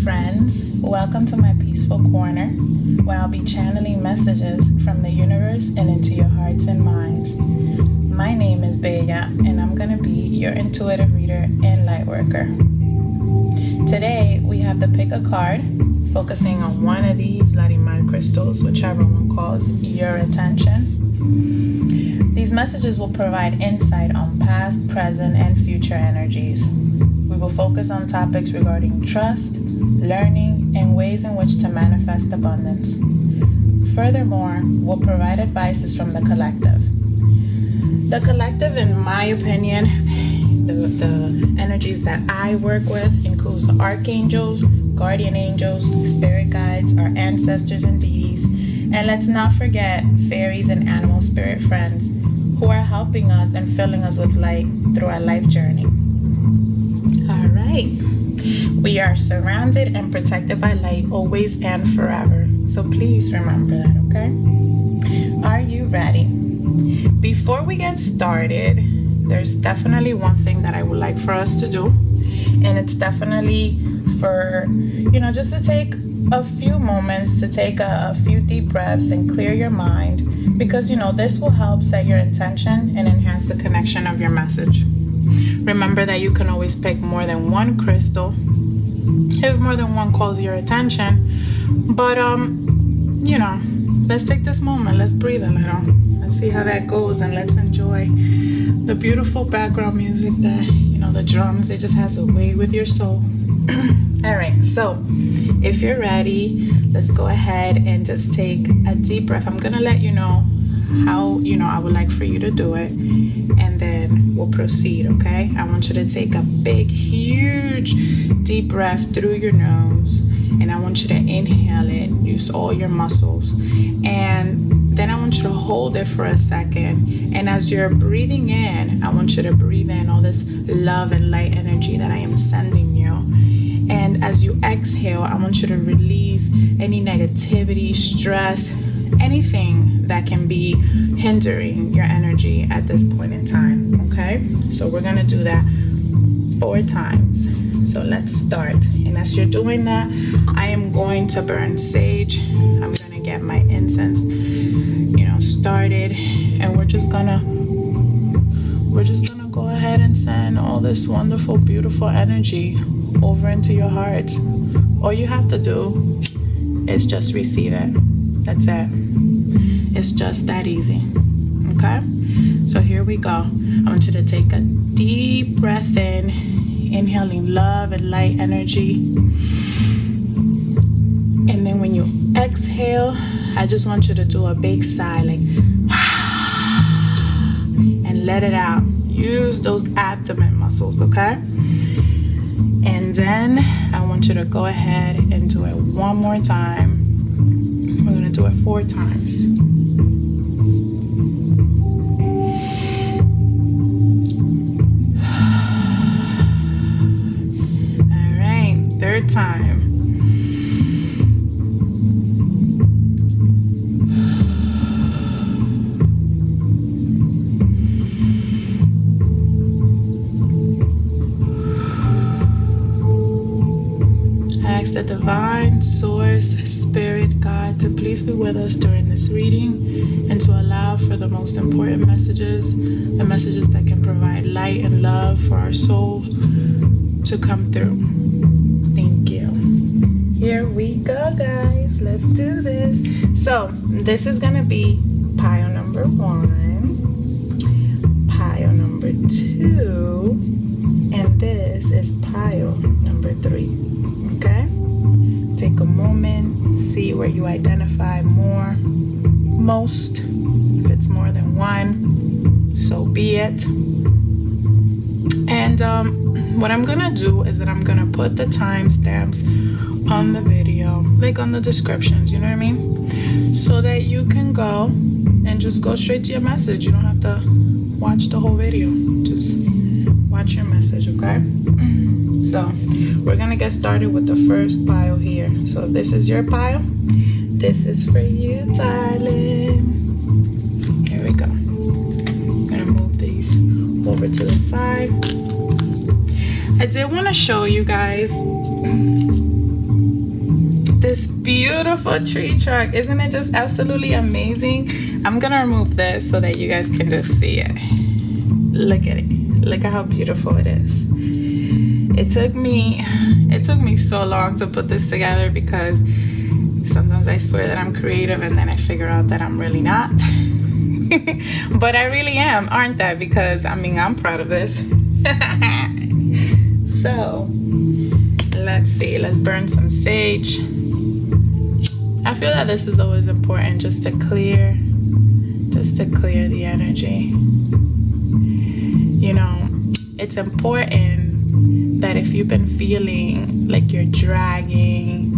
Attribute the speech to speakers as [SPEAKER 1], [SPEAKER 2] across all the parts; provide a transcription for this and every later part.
[SPEAKER 1] friends. Welcome to my peaceful corner, where I'll be channeling messages from the universe and into your hearts and minds. My name is Bella, and I'm going to be your intuitive reader and light worker. Today, we have to pick a card, focusing on one of these Larimar crystals, whichever one calls your attention. These messages will provide insight on past, present, and future energies. We will focus on topics regarding trust, learning, and ways in which to manifest abundance. Furthermore, we'll provide advices from the collective. The collective, in my opinion, the energies that I work with includes the archangels, guardian angels, spirit guides, our ancestors and deities, and let's not forget fairies and animal spirit friends who are helping us and filling us with light through our life journey. All right. We are surrounded and protected by light always and forever. So please remember that, okay? Are you ready? Before we get started, there's definitely one thing that I would like for us to do. And it's definitely for, just to take a few moments, to take a few deep breaths and clear your mind. Because, this will help set your intention and enhance the connection of your message. Remember that you can always pick more than one crystal if more than one calls your attention. But, let's take this moment. Let's breathe a little. Let's see how that goes, and let's enjoy the beautiful background music that, the drums, it just has a way with your soul. All right, so if you're ready, let's go ahead and just take a deep breath. I'm going to let you know how, I would like for you to do it, and then we'll proceed, okay? I want you to take a big, huge, deep breath through your nose, and I want you to inhale it, use all your muscles, and then I want you to hold it for a second, and as you're breathing in, I want you to breathe in all this love and light energy that I am sending you. And as you exhale, I want you to release any negativity, stress, anything that can be hindering your energy at this point in time, okay? So we're gonna do that 4 times. So let's start. And as you're doing that, I am going to burn sage. I'm gonna get my incense, started, and we're just gonna go ahead and send all this wonderful, beautiful energy over into your heart. All you have to do is just receive it. That's it. It's just that easy. Okay? So here we go. I want you to take a deep breath in, inhaling love and light energy. And then when you exhale, I just want you to do a big sigh, like, and let it out. Use those abdomen muscles, okay? And then I want you to go ahead and do it one more time. We're going to do it 4 times. All right, 3rd time. The divine source, spirit, God, to please be with us during this reading and to allow for the most important messages, the messages that can provide light and love for our soul to come through. Thank you. Here we go, guys. Let's do this. So this is going to be pile number 1, pile number 2, and this is pile number 3. Okay? Take a moment, see where you identify most. If it's more than one, so be it. And what I'm gonna do is that I'm gonna put the timestamps on the video, like on the descriptions, you know what I mean? So that you can go and just go straight to your message. You don't have to watch the whole video. Just watch your message, okay? So we're gonna get started with the first pile here. So if this is your pile, this is for you, darling. Here we go. I'm gonna move these over to the side. I did want to show you guys this beautiful tree trunk. Isn't it just absolutely amazing? I'm gonna remove this so that you guys can just see it. Look at it. Look at how beautiful it is. It took me so long to put this together because sometimes I swear that I'm creative and then I figure out that I'm really not. But I really am, aren't I? Because I'm proud of this. So let's see, let's burn some sage. I feel that this is always important just to clear the energy. You know, it's important that if you've been feeling like you're dragging,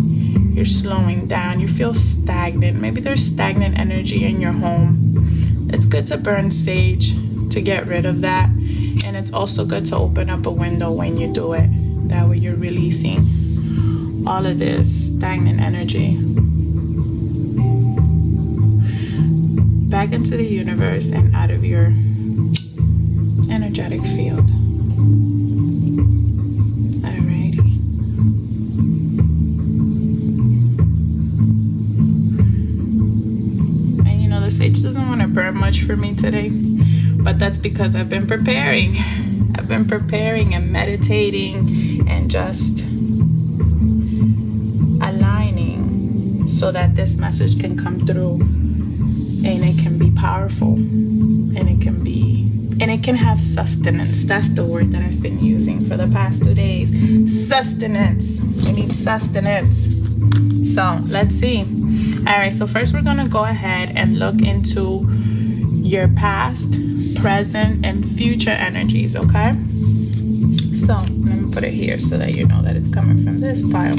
[SPEAKER 1] you're slowing down, you feel stagnant, maybe there's stagnant energy in your home, it's good to burn sage to get rid of that. And it's also good to open up a window when you do it. That way you're releasing all of this stagnant energy back into the universe and out of your energetic field. Alrighty. And you know, the sage doesn't want to burn much for me today, but that's because I've been preparing. I've been preparing and meditating and just aligning so that this message can come through and it can be powerful and it can have sustenance. That's the word that I've been using for the past 2 days. Sustenance. We need sustenance. So let's see. All right, so first we're gonna go ahead and look into your past, present, and future energies, okay? So let me put it here so that you know that it's coming from this pile.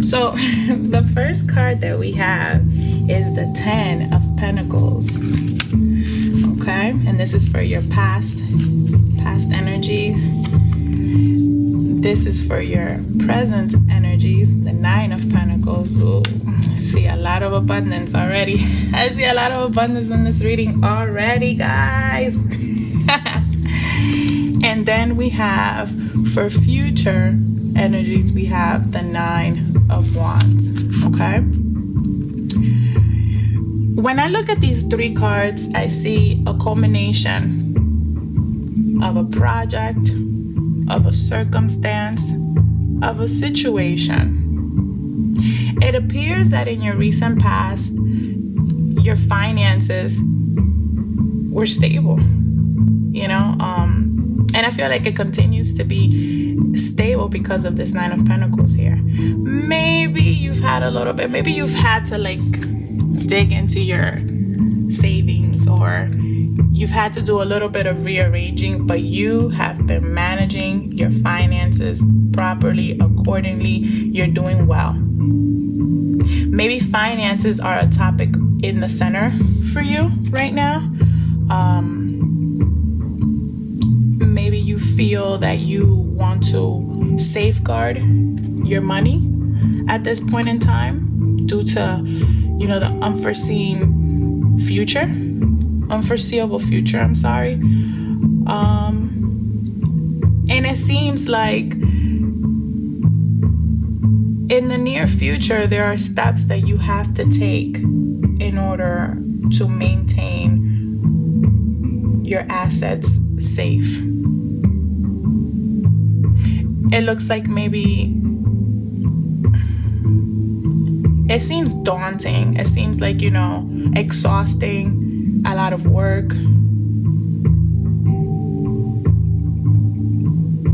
[SPEAKER 1] So the first card that we have is the 10 of Pentacles, okay? And this is for your past energies. This is for your present energies, the 9 of Pentacles. Ooh, see a lot of abundance already. I see a lot of abundance in this reading already, guys. And then we have, for future energies, we have the 9 of Wands, okay? When I look at these 3 cards, I see a culmination of a project, of a circumstance, of a situation. It appears that in your recent past, your finances were stable, you know, and I feel like it continues to be stable because of this 9 of Pentacles here. Maybe you've had a little bit, maybe you've had to like dig into your savings, or you've had to do a little bit of rearranging, but you have been managing your finances properly, accordingly. You're doing well. Maybe finances are a topic in the center for you right now. Maybe you feel that you want to safeguard your money at this point in time due to, you know, the unforeseeable future, I'm sorry. And it seems like in the near future, there are steps that you have to take in order to maintain your assets safe. It looks like maybe it seems daunting. It seems like, you know, exhausting, a lot of work.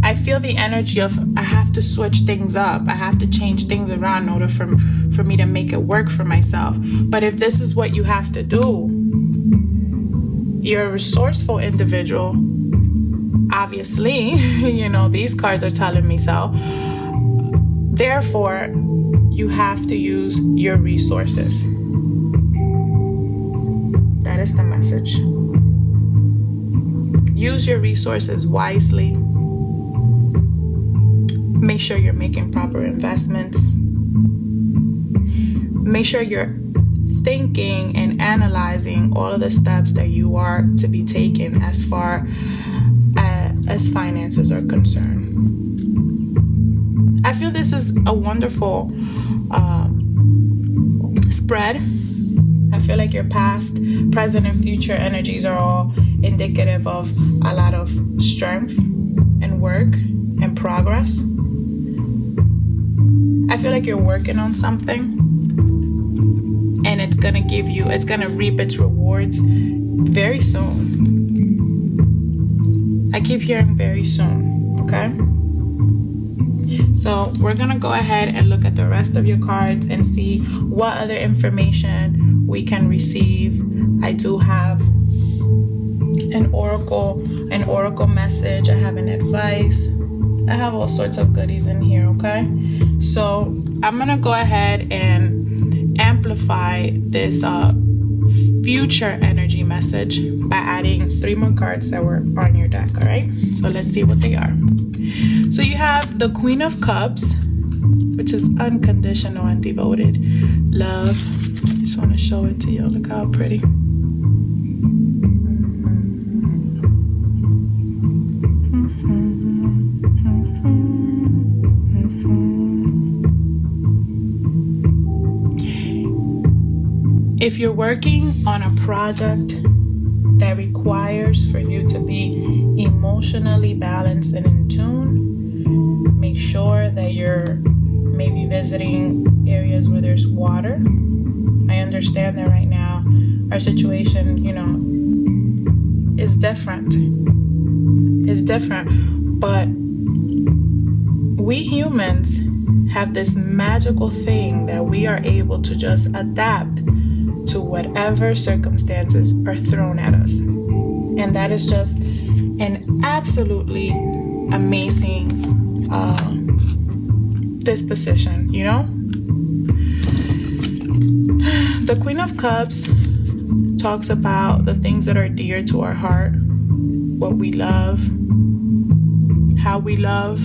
[SPEAKER 1] I feel the energy of I have to switch things up. I have to change things around in order for me to make it work for myself. But if this is what you have to do, you're a resourceful individual. Obviously, you know, these cards are telling me so. Therefore, you have to use your resources. That is the message. Use your resources wisely. Make sure you're making proper investments. Make sure you're thinking and analyzing all of the steps that you are to be taken as far as finances are concerned. I feel this is a wonderful spread. I feel like your past, present, and future energies are all indicative of a lot of strength and work and progress. I feel like you're working on something and it's gonna reap its rewards very soon. I keep hearing very soon, okay? So we're gonna go ahead and look at the rest of your cards and see what other information we can receive. I do have an oracle message. I have an advice. I have all sorts of goodies in here, okay? So I'm gonna go ahead and amplify this future energy message by adding 3 more cards that were on your deck, all right? So let's see what they are. So you have the Queen of Cups, which is unconditional and devoted love. I just want to show it to you. Look how pretty. If you're working on a project that requires for you to be emotionally balanced and in tune, make sure that you're maybe visiting areas where there's water. I understand that right now our situation, is different. It's different, but we humans have this magical thing that we are able to just adapt to whatever circumstances are thrown at us. And that is just an absolutely amazing disposition, The Queen of Cups talks about the things that are dear to our heart, what we love, how we love.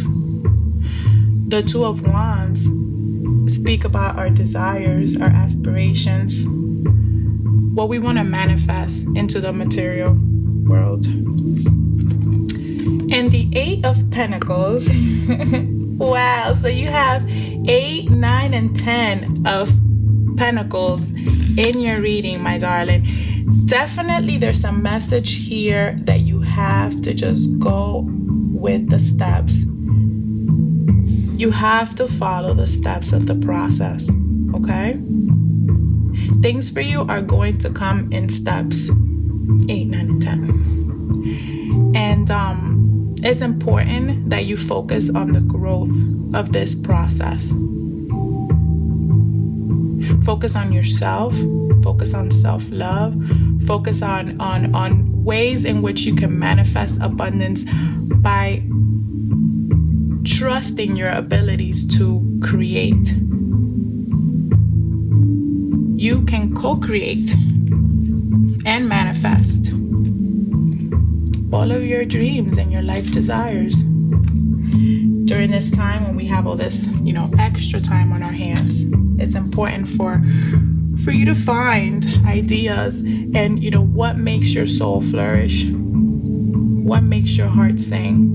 [SPEAKER 1] The Two of Wands speak about our desires, our aspirations, what we want to manifest into the material world. And the Eight of Pentacles, wow, so you have 8, 9, and 10 of Pentacles in your reading, my darling. Definitely there's a message here that you have to just go with the steps. You have to follow the steps of the process, okay? Things for you are going to come in steps 8, 9, and 10. And it's important that you focus on the growth of this process. Focus on yourself, focus on self-love, focus on ways in which you can manifest abundance by trusting your abilities to create. You can co-create and manifest all of your dreams and your life desires. During this time when we have all this, extra time on our hands, it's important for you to find ideas and, what makes your soul flourish, what makes your heart sing,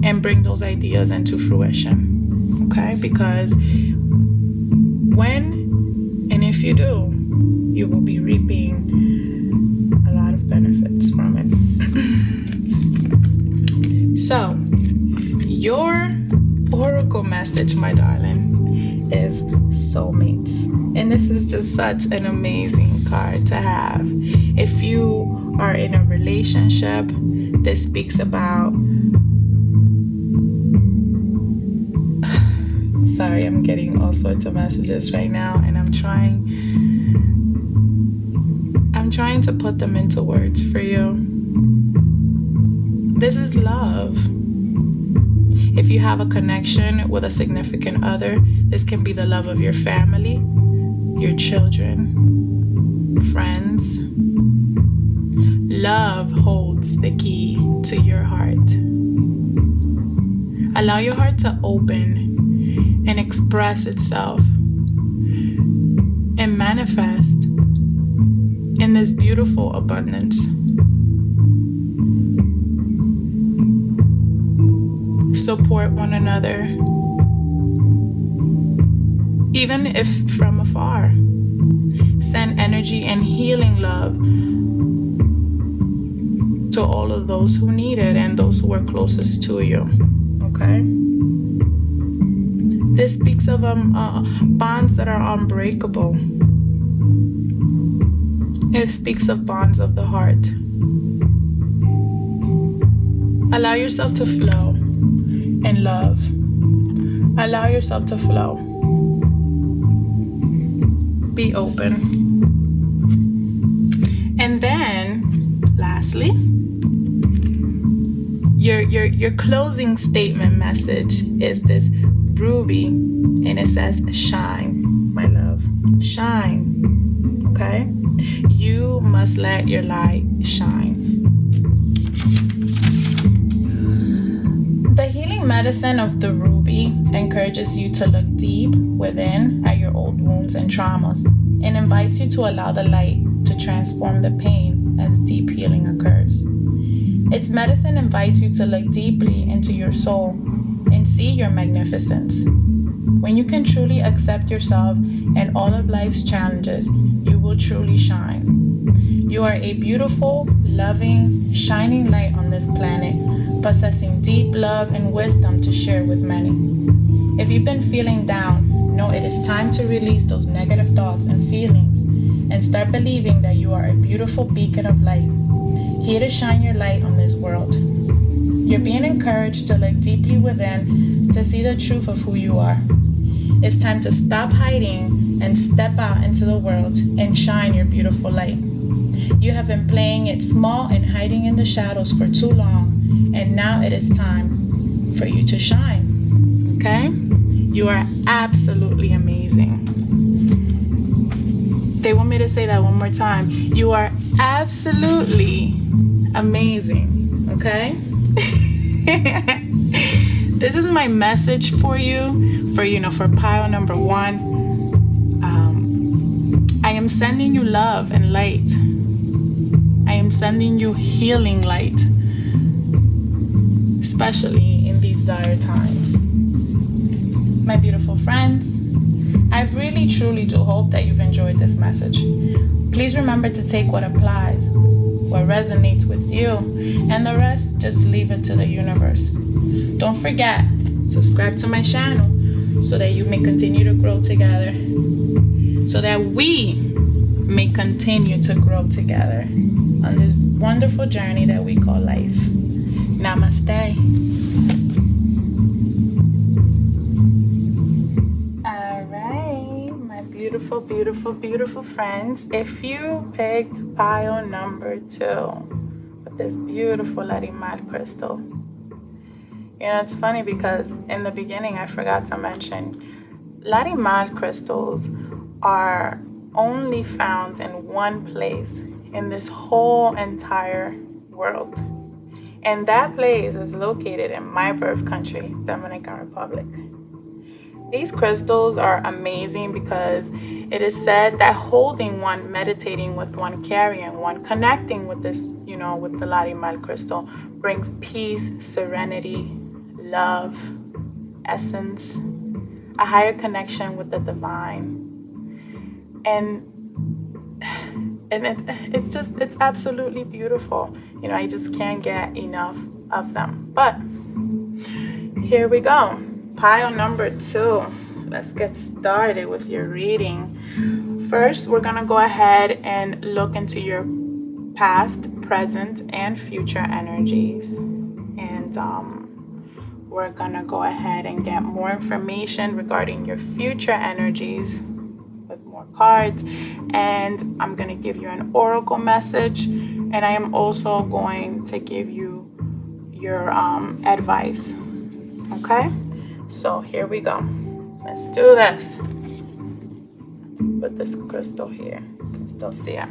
[SPEAKER 1] and bring those ideas into fruition, okay? Because when and if you do, you will be reaping a lot of benefits from it. So, your oracle message, my darling, is soulmates. And this is just such an amazing card to have. If you are in a relationship, this speaks about... Sorry, I'm getting all sorts of messages right now, and I'm trying to put them into words for you. This is love. If you have a connection with a significant other, this can be the love of your family, your children, friends. Love holds the key to your heart. Allow your heart to open and express itself and manifest in this beautiful abundance. Support one another. even if from afar. Send energy and healing love to all of those who need it and those who are closest to you. Okay? This speaks of bonds that are unbreakable. It speaks of bonds of the heart. Allow yourself to flow in love. Allow yourself to flow. Be open. And then, lastly, your closing statement message is this ruby, and it says, shine, my love. Shine. Okay? You must let your light shine. The healing medicine of the ruby encourages you to look deep within at your old wounds and traumas and invites you to allow the light to transform the pain as deep healing occurs. Its medicine invites you to look deeply into your soul and see your magnificence. When you can truly accept yourself and all of life's challenges, you will truly shine. You are a beautiful, loving, shining light on this planet, possessing deep love and wisdom to share with many. If you've been feeling down, know it is time to release those negative thoughts and feelings and start believing that you are a beautiful beacon of light, here to shine your light on this world. You're being encouraged to look deeply within to see the truth of who you are. It's time to stop hiding and step out into the world and shine your beautiful light. You have been playing it small and hiding in the shadows for too long, and now it is time for you to shine. Okay? You are absolutely amazing. They want me to say that one more time. You are absolutely amazing. Okay? This is my message for you, for pile number 1. I am sending you love and light. I am sending you healing light, especially in these dire times. My beautiful friends, I really truly do hope that you've enjoyed this message. Please remember to take what applies, what resonates with you, and the rest, just leave it to the universe. Don't forget, subscribe to my channel so that you may continue to grow together, so that we may continue to grow together on this wonderful journey that we call life. Namaste. All right, my beautiful, beautiful, beautiful friends. If you picked pile number 2 with this beautiful Larimal crystal, it's funny because in the beginning I forgot to mention Larimal crystals are only found in one place in this whole entire world. And that place is located in my birth country, Dominican Republic. These crystals are amazing because it is said that holding one, meditating with one, carrying one, connecting with this, with the Larimal crystal brings peace, serenity, love, essence, a higher connection with the divine. And it's absolutely beautiful. I just can't get enough of them. But here we go. Pile number 2. Let's get started with your reading. First, we're going to go ahead and look into your past, present, and future energies. And we're going to go ahead and get more information regarding your future energies with more cards. And I'm going to give you an oracle message. And I am also going to give you your advice. Okay? So here we go. Let's do this. Put this crystal here. You can still see it.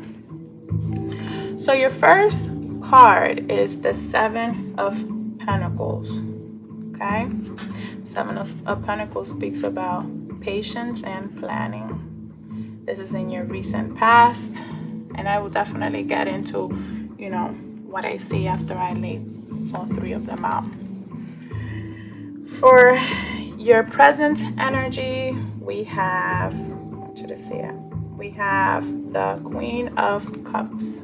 [SPEAKER 1] So your first card is the 7 of Pentacles. Okay? 7 of Pentacles speaks about patience and planning. This is in your recent past. And I will definitely get into, what I see after I lay all 3 of them out. For your present energy, we have, I want you to see it, we have the Queen of Cups.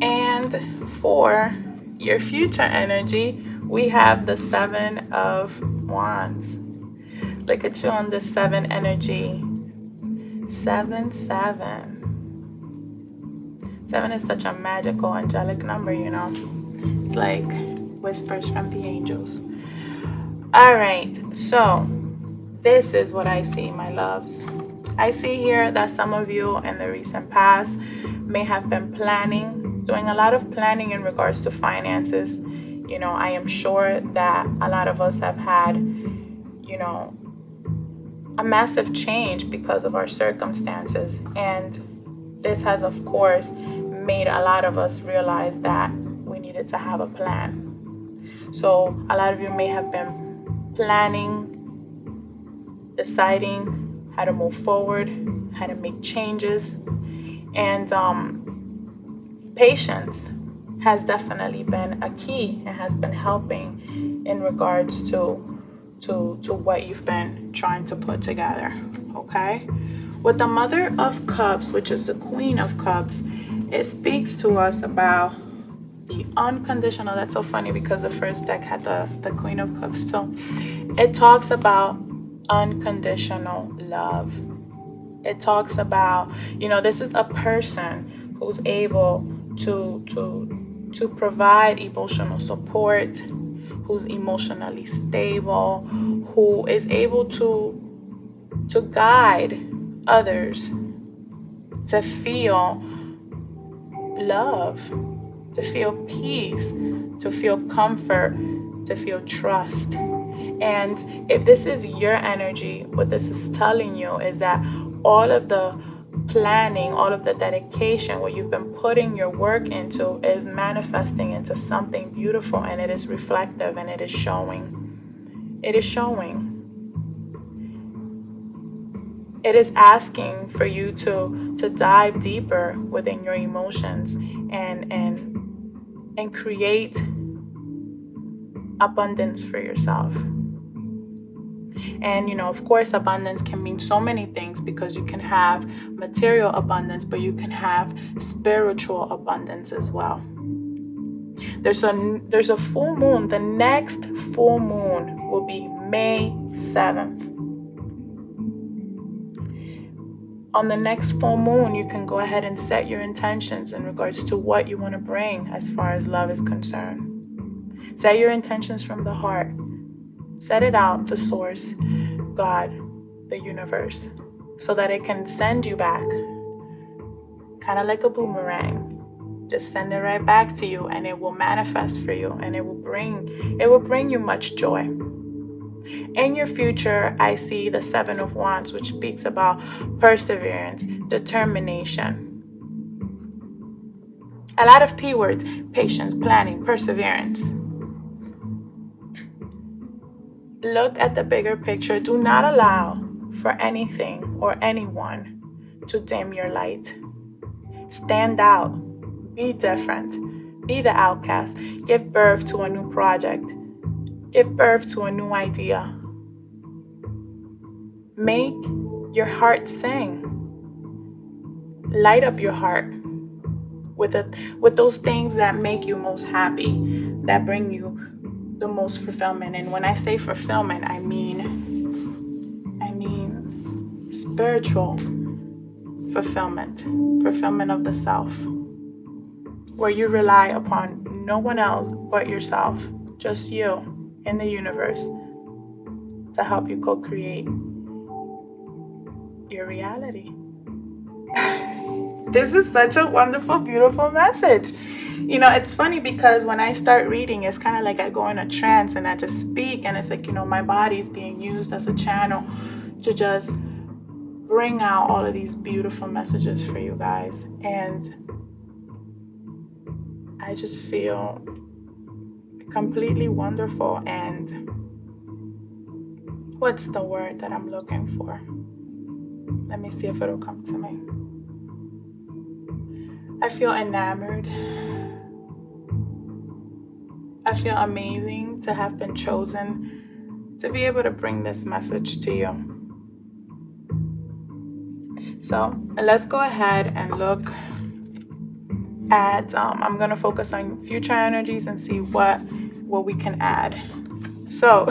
[SPEAKER 1] And for your future energy, we have the Seven of Wands. Look at you on the 7 energy. 7, 7. 7 is such a magical, angelic number, you know. It's like whispers from the angels. All right, so this is what I see, my loves. I see here that some of you in the recent past may have been doing a lot of planning in regards to finances. You know, I am sure that a lot of us have had, you know, a massive change because of our circumstances. And this has, of course, made a lot of us realize that we needed to have a plan. So a lot of you may have been planning, deciding how to move forward, how to make changes. And patience has definitely been a key and has been helping in regards to what you've been trying to put together, okay? With the Mother of Cups, which is the Queen of Cups, it speaks to us about the unconditional. That's so funny because the first deck had the Queen of Cups too. It talks about unconditional love. It talks about, you know, this is a person who's able to provide emotional support, who's emotionally stable, who is able to guide others to feel love, to feel peace, to feel comfort, to feel trust. And if this is your energy, what this is telling you is that all of the planning, all of the dedication, what you've been putting your work into is manifesting into something beautiful, and it is reflective, and it is showing. It is showing. It is asking for you to dive deeper within your emotions and create abundance for yourself. And, you know, of course, abundance can mean so many things, because you can have material abundance, but you can have spiritual abundance as well. There's a full moon. The next full moon will be May 7th. On the next full moon, you can go ahead and set your intentions in regards to what you want to bring as far as love is concerned. Set your intentions from the heart. Set it out to Source, God, the universe, so that it can send you back, kind of like a boomerang. Just send it right back to you, and it will manifest for you, and it will bring you much joy. In your future, I see the Seven of Wands, which speaks about perseverance, determination. A lot of P words: patience, planning, perseverance. Look at the bigger picture. Do not allow for anything or anyone to dim your light. Stand out. Be different. Be the outcast. Give birth to a new project. Give birth to a new idea. Make your heart sing. Light up your heart with those things that make you most happy, that bring you the most fulfillment. And when I say fulfillment, I mean spiritual fulfillment of the self, where you rely upon no one else but yourself, just you in the universe, to help you co-create your reality. This is such a wonderful, beautiful message. You know, it's funny because when I start reading, it's kind of like I go in a trance and I just speak, and it's like, you know, my body's being used as a channel to just bring out all of these beautiful messages for you guys. And I just feel completely wonderful. And what's the word that I'm looking for? Let me see if it'll come to me. I feel enamored. I feel amazing to have been chosen to be able to bring this message to you. So let's go ahead and look at, I'm going to focus on future energies and see what we can add. So,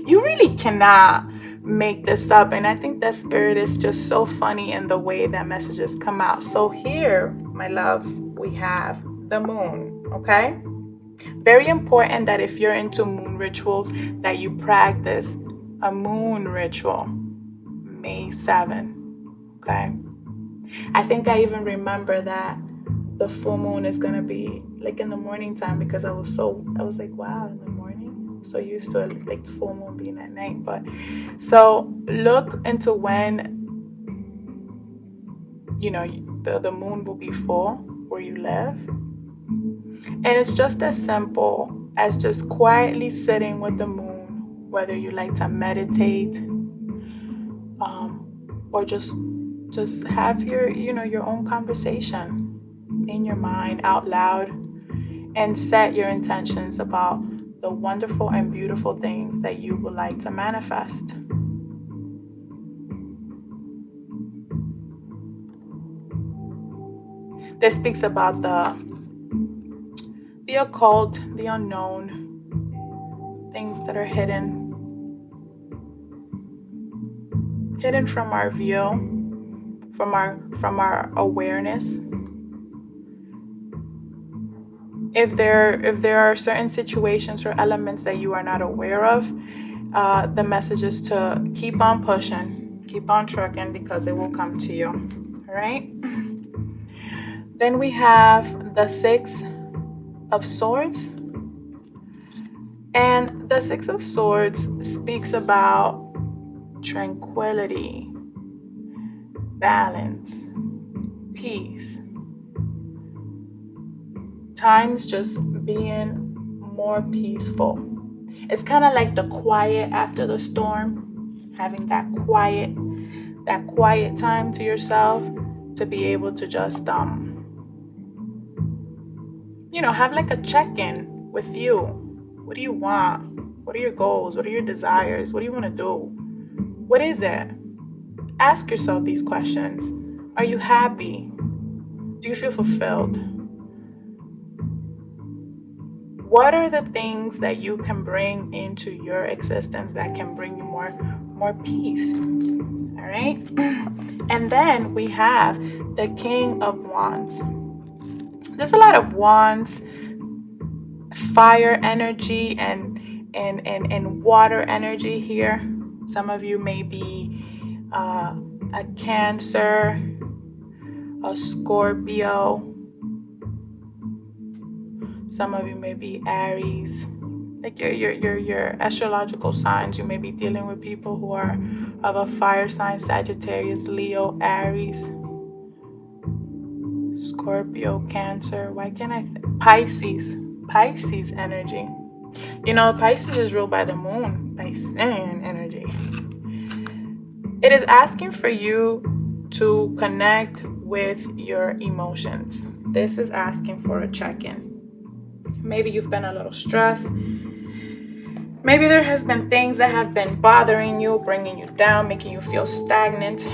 [SPEAKER 1] you really cannot make this up. And I think that spirit is just so funny in the way that messages come out. So here, my loves, we have the moon, okay? Very important that if you're into moon rituals, that you practice a moon ritual, May 7, okay? I think I even remember that the full moon is going to be like in the morning time, because I was like, wow, in the morning? I'm so used to like the full moon being at night. But so look into when, the moon will be full where you live. And it's just as simple as just quietly sitting with the moon, whether you like to meditate, or just have your own conversation in your mind out loud, and set your intentions about the wonderful and beautiful things that you would like to manifest. This speaks about the occult, the unknown, things that are hidden from our view, from our awareness. If there are certain situations or elements that you are not aware of, the message is to keep on pushing, keep on trucking, because it will come to you. All right. Then we have the 6 of Swords. And the 6 of Swords speaks about tranquility, balance, peace. Times just being more peaceful. It's kind of like the quiet after the storm, having that quiet time to yourself, to be able to just have like a check-in with you. What do you want? What are your goals? What are your desires? What do you want to do? What is it? Ask yourself these questions. Are you happy? Do you feel fulfilled? What are the things that you can bring into your existence that can bring you more peace? All right. And then we have the King of Wands. There's a lot of wands, fire energy, and water energy here. Some of you may be a Cancer, a Scorpio. Some of you may be Aries. Like your astrological signs, you may be dealing with people who are of a fire sign: Sagittarius, Leo, Aries, Scorpio, Cancer. Why can't I Pisces energy. Pisces is ruled by the moon, Piscean energy. It is asking for you to connect with your emotions. This is asking for a check-in. Maybe you've been a little stressed. Maybe there has been things that have been bothering you, bringing you down, making you feel stagnant.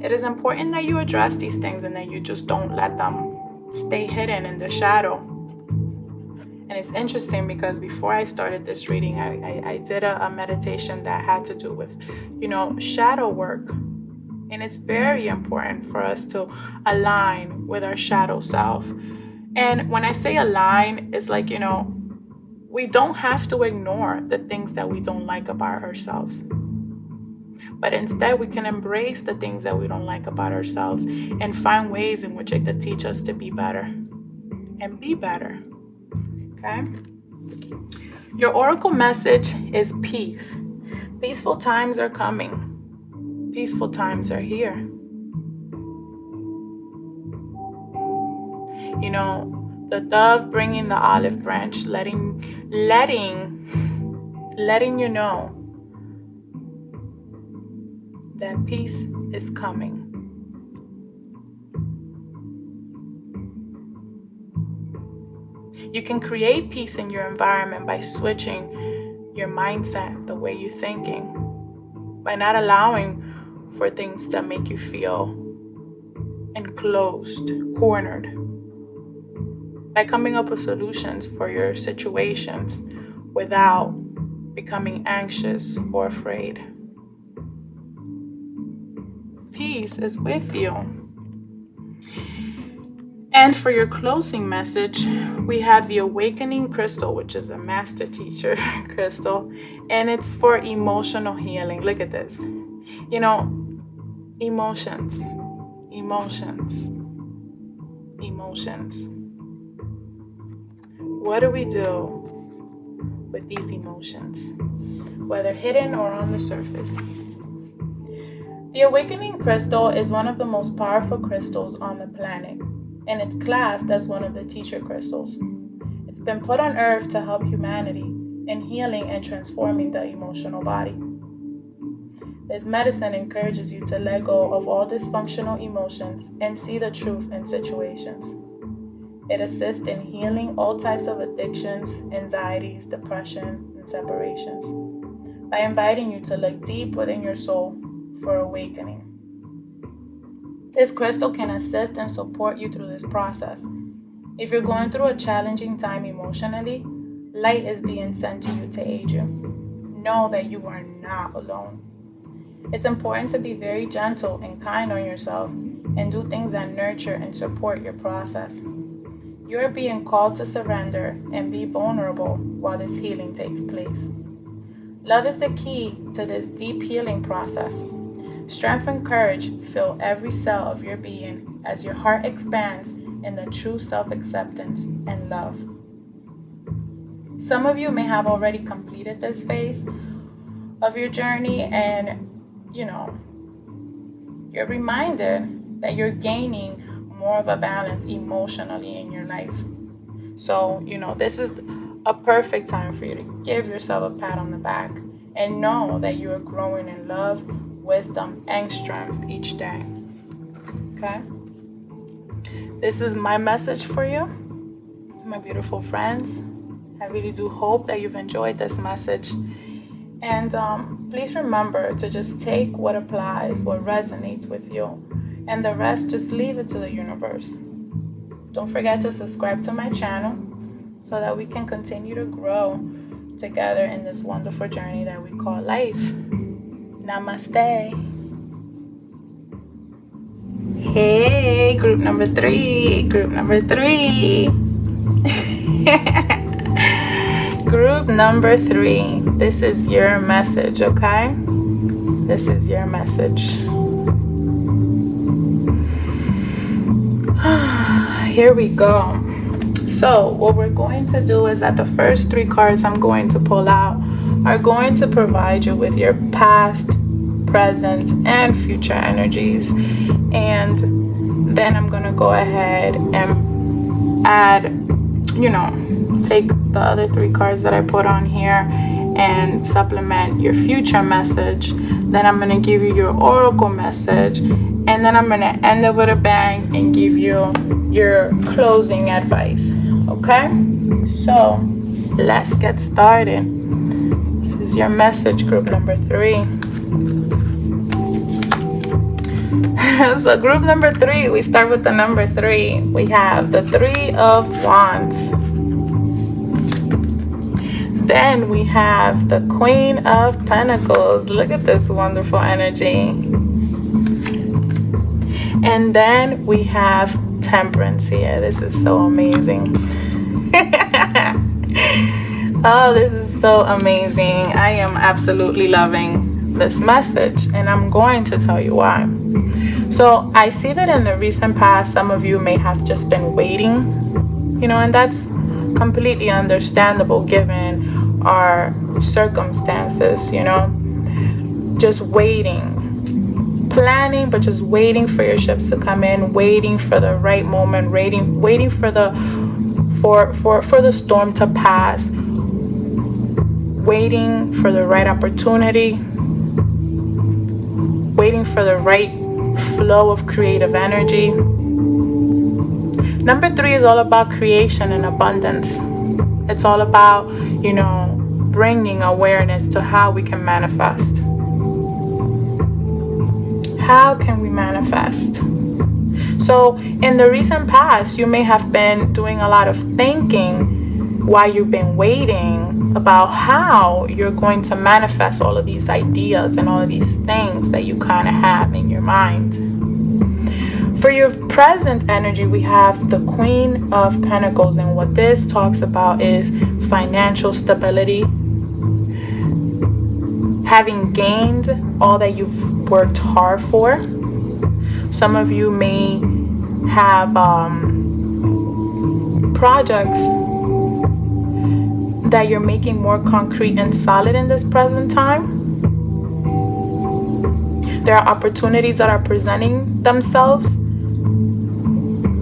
[SPEAKER 1] It is important that you address these things and that you just don't let them stay hidden in the shadow. And it's interesting because before I started this reading, I did a meditation that had to do with, shadow work. And it's very important for us to align with our shadow self. And when I say align, it's like, we don't have to ignore the things that we don't like about ourselves. But instead, we can embrace the things that we don't like about ourselves and find ways in which it could teach us to be better and be better. Okay? Your oracle message is peace. Peaceful times are coming. Peaceful times are here. The dove bringing the olive branch, letting you know that peace is coming. You can create peace in your environment by switching your mindset, the way you're thinking, by not allowing for things to make you feel enclosed, cornered, by coming up with solutions for your situations without becoming anxious or afraid. Peace is with you. And for your closing message, we have the Awakening Crystal, which is a master teacher crystal, and it's for emotional healing. Look at this. Emotions. What do we do with these emotions, whether hidden or on the surface? The Awakening Crystal is one of the most powerful crystals on the planet, and it's classed as one of the teacher crystals. It's been put on earth to help humanity in healing and transforming the emotional body. This medicine encourages you to let go of all dysfunctional emotions and see the truth in situations. It assists in healing all types of addictions, anxieties, depression, and separations by inviting you to look deep within your soul for awakening. This crystal can assist and support you through this process. If you're going through a challenging time emotionally, light is being sent to you to aid you. Know that you are not alone. It's important to be very gentle and kind on yourself and do things that nurture and support your process. You are being called to surrender and be vulnerable while this healing takes place. Love is the key to this deep healing process. Strength and courage fill every cell of your being as your heart expands in the true self-acceptance and love. Some of you may have already completed this phase of your journey, and you're reminded that you're gaining more of a balance emotionally in your life. So, this is a perfect time for you to give yourself a pat on the back and know that you are growing in love, wisdom, and strength each day. Okay? This is my message for you, my beautiful friends. I really do hope that you've enjoyed this message. And please remember to just take what applies, what resonates with you, and the rest just leave it to the universe. Don't forget to subscribe to my channel so that we can continue to grow together in this wonderful journey that we call life. Namaste. Hey, group number three. Group number three. This is your message, okay? This is your message. Here we go. So what we're going to do is that the first 3 cards I'm going to pull out are going to provide you with your past, present, and future energies. And then I'm going to go ahead and add, take the other 3 cards that I put on here and supplement your future message. Then I'm going to give you your oracle message, and then I'm going to end it with a bang and give you your closing advice. Okay? So let's get started. This is your message, group number 3. So group number 3, we start with the number 3. We have the 3 of Wands. Then we have the Queen of Pentacles. Look at this wonderful energy. And then we have Temperance here. This is so amazing. Oh, this is so amazing. I am absolutely loving this message, and I'm going to tell you why. So I see that in the recent past, some of you may have just been waiting, and that's completely understandable given our circumstances, just waiting, planning, but just waiting for your ships to come in, waiting for the right moment, waiting for the storm to pass, waiting for the right opportunity, waiting for the right flow of creative energy. Number 3 is all about creation and abundance. It's all about, bringing awareness to how we can manifest. How can we manifest? So in the recent past, you may have been doing a lot of thinking while you've been waiting about how you're going to manifest all of these ideas and all of these things that you kind of have in your mind. For your present energy, we have the Queen of Pentacles, and what this talks about is financial stability, having gained all that you've worked hard for. Some of you may have projects that you're making more concrete and solid in this present time. There are opportunities that are presenting themselves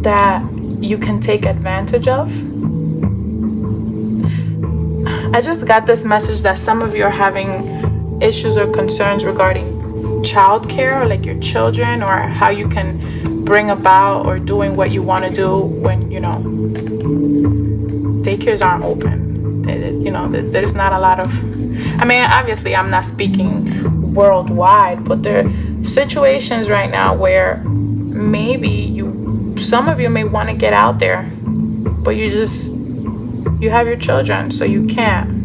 [SPEAKER 1] that you can take advantage of. I just got this message that some of you are having issues or concerns regarding childcare, or like your children, or how you can bring about or doing what you want to do when daycares aren't open. There's not a lot of, obviously I'm not speaking worldwide, but there are situations right now where maybe some of you may want to get out there, but you have your children, so you can't.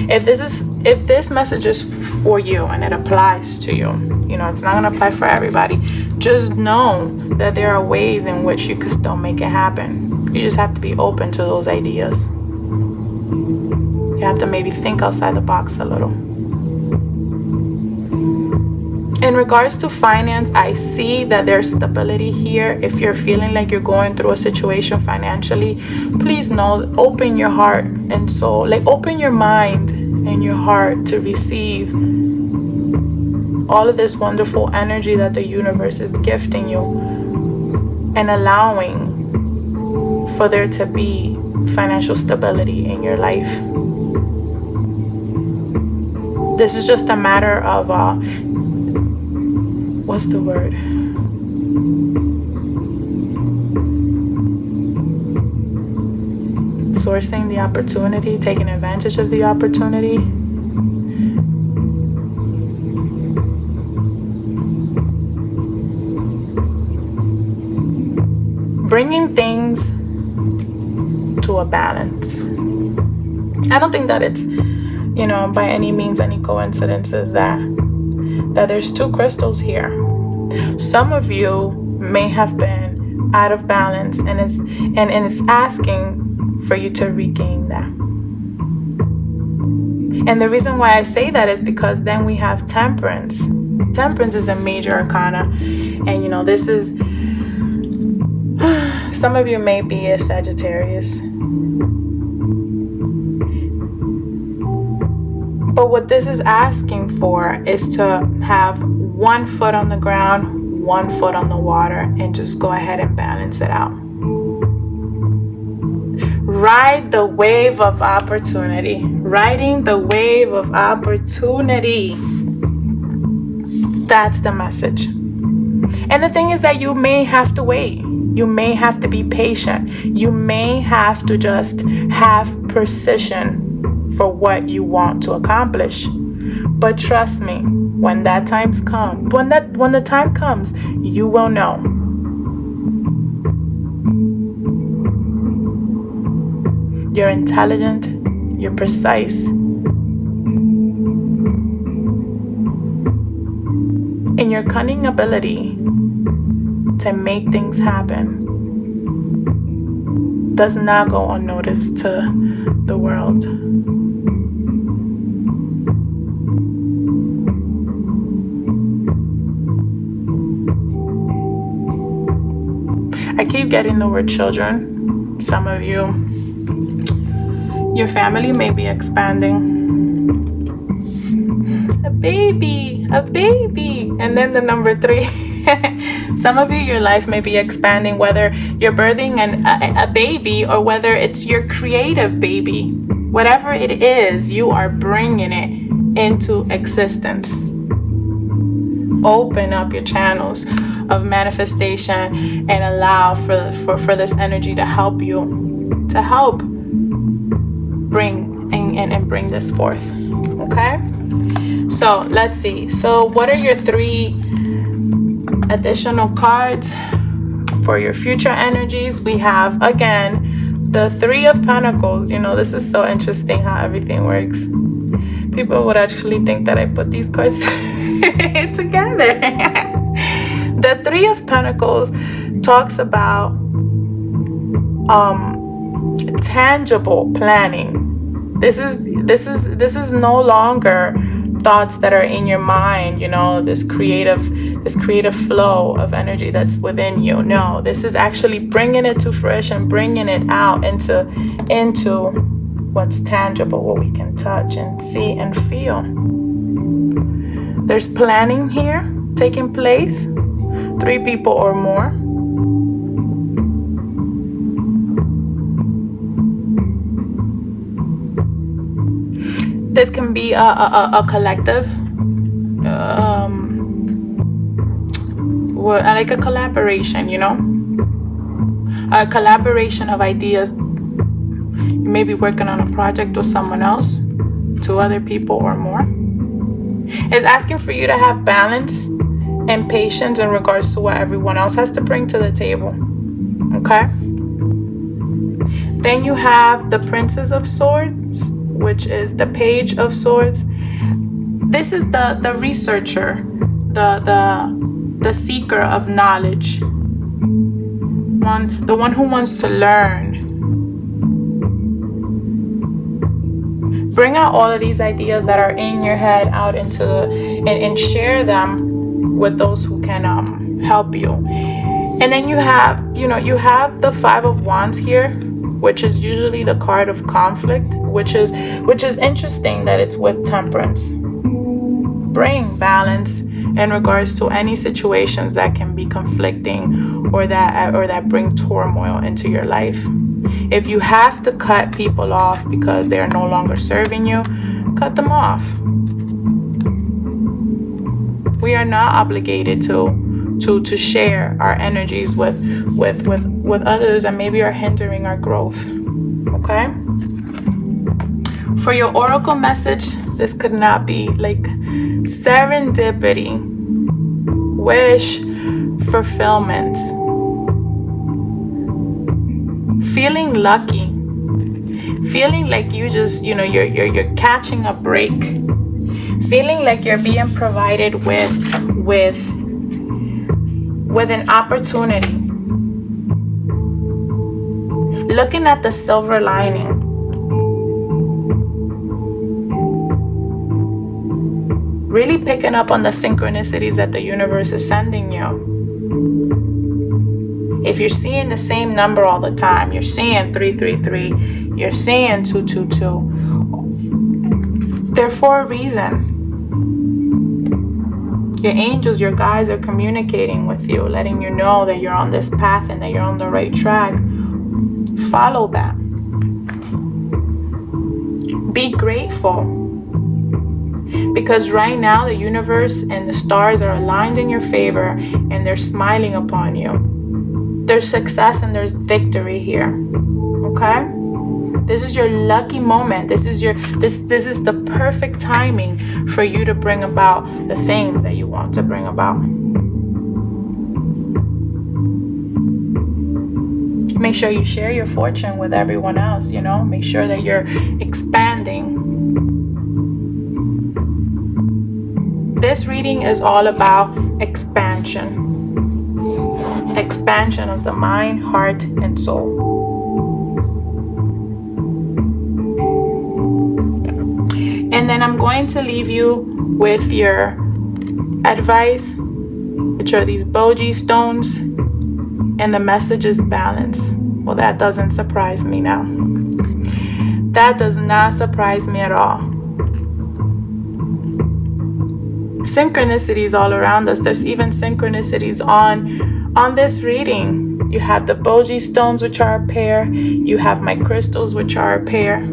[SPEAKER 1] If this message is for you and it applies to you, it's not going to apply for everybody. Just know that there are ways in which you can still make it happen. You just have to be open to those ideas. You have to maybe think outside the box a little. In regards to finance, I see that there's stability here. If you're feeling like you're going through a situation financially, please know, open your heart and soul, open your mind and your heart to receive all of this wonderful energy that the universe is gifting you, and allowing for there to be financial stability in your life. This is just a matter of what's the word? Sourcing the opportunity, taking advantage of the opportunity. Bringing things to a balance. I don't think that it's, by any means, any coincidences that there's 2 crystals here. Some of you may have been out of balance, and it's asking for you to regain that. And the reason why I say that is because then we have Temperance. Temperance is a major arcana, and this is, some of you may be a Sagittarius. But what this is asking for is to have 1 foot on the ground, 1 foot on the water, and just go ahead and balance it out. Ride the wave of opportunity. Riding the wave of opportunity. That's the message. And the thing is that you may have to wait. You may have to be patient. You may have to just have precision for what you want to accomplish. But trust me, when the time comes, you will know. You're intelligent, you're precise, and your cunning ability to make things happen does not go unnoticed to the world. I keep getting the word children. Some of you, your family may be expanding. A baby, and then the number 3. Some of you, your life may be expanding, whether you're birthing a baby or whether it's your creative baby. Whatever it is, you are bringing it into existence. open up your channels of manifestation and allow for this energy to help you, to help bring and bring this forth. Okay, so let's see. So what are your 3 additional cards for your future energies? We have, again, the 3 of Pentacles. This is so interesting how everything works. People would actually think that I put these cards together. The 3 of Pentacles talks about tangible planning. This is no longer thoughts that are in your mind, this creative flow of energy that's within you. No, this is actually bringing it to fruition, bringing it out into what's tangible, what we can touch and see and feel. There's planning here taking place, 3 people or more. This can be a collective, like a collaboration, a collaboration of ideas. You may be working on a project with someone else, 2 other people or more. It's asking for you to have balance and patience in regards to what everyone else has to bring to the table. Okay? Then you have the Princess of Swords, which is the Page of Swords. This is the researcher, the seeker of knowledge, the one who wants to learn. Bring out all of these ideas that are in your head out into and share them with those who can help you. And then you have the 5 of Wands here, which is usually the card of conflict, which is interesting that it's with Temperance. Bring balance in regards to any situations that can be conflicting or that bring turmoil into your life. If you have to cut people off because they're no longer serving you, cut them off. We are not obligated to share our energies with others that maybe are hindering our growth. Okay? For your oracle message, this could not be like serendipity, wish, fulfillment, feeling lucky, feeling like you just, you're catching a break, feeling like you're being provided with an opportunity, looking at the silver lining, really picking up on the synchronicities that the universe is sending you. If you're seeing the same number all the time, you're seeing 333, you're seeing 222, they're for a reason. Your angels, your guides are communicating with you, letting you know that you're on this path and that you're on the right track. Follow that. Be grateful. Because right now the universe and the stars are aligned in your favor and they're smiling upon you. There's success and there's victory here. Okay? This is your lucky moment. This is the perfect timing for you to bring about the things that you want to bring about. Make sure you share your fortune with everyone else, Make sure that you're expanding. This reading is all about expansion. Expansion of the mind, heart, and soul. And then I'm going to leave you with your advice, which are these Boji stones, and the message is balance. Well, that doesn't surprise me now. That does not surprise me at all. Synchronicities all around us. There's even synchronicities on this reading. You have the Boji stones, which are a pair. You have my crystals, which are a pair.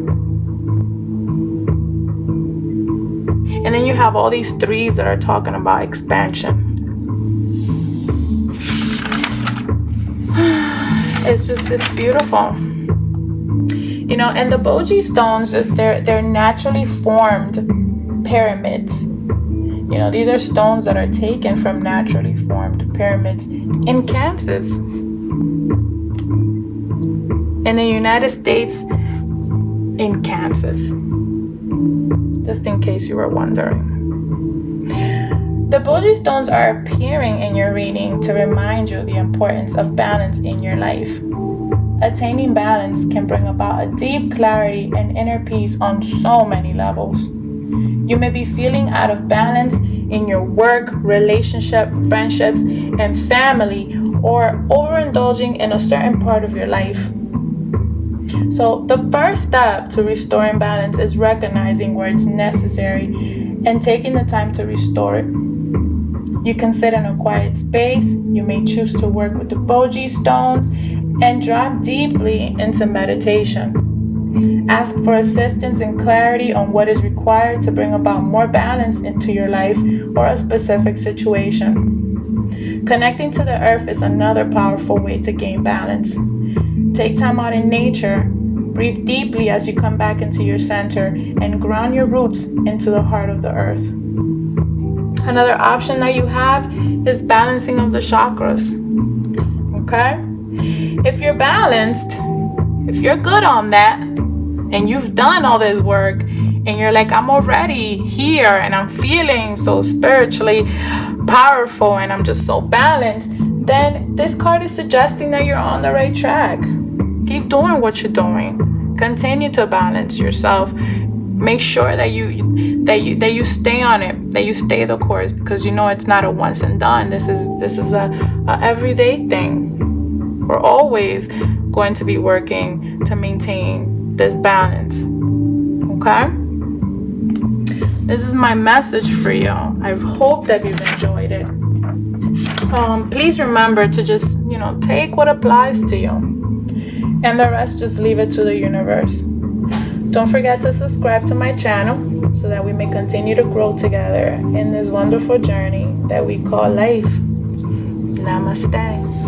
[SPEAKER 1] And then you have all these threes that are talking about expansion. It's beautiful. You know, and the Boji stones, they're naturally formed pyramids. You know, these are stones that are taken from naturally formed pyramids in Kansas. In the United States, in Kansas. Just in case you were wondering. The Boji stones are appearing in your reading to remind you the importance of balance in your life. Attaining balance can bring about a deep clarity and inner peace on so many levels. You may be feeling out of balance in your work, relationship, friendships, and family, or overindulging in a certain part of your life. So the first step to restoring balance is recognizing where it's necessary and taking the time to restore it. You can sit in a quiet space. You may choose to work with the Boji stones and drop deeply into meditation. Ask for assistance and clarity on what is required to bring about more balance into your life or a specific situation. Connecting to the earth is another powerful way to gain balance. Take time out in nature. Breathe deeply as you come back into your center and ground your roots into the heart of the earth. Another option that you have is balancing of the chakras. Okay? If you're balanced, if you're good on that, and you've done all this work, and you're like, I'm already here, and I'm feeling so spiritually powerful, and I'm just so balanced, then this card is suggesting that you're on the right track. Keep doing what you're doing. Continue to balance yourself. Make sure that you stay on it, that you stay the course, because you know it's not a once and done. This is a everyday thing. We're always going to be working to maintain this balance. Okay? This is my message for you. I hope that you've enjoyed it. Please remember to just, take what applies to you, and the rest just leave it to the universe. Don't forget to subscribe to my channel so that we may continue to grow together in this wonderful journey that we call life. Namaste.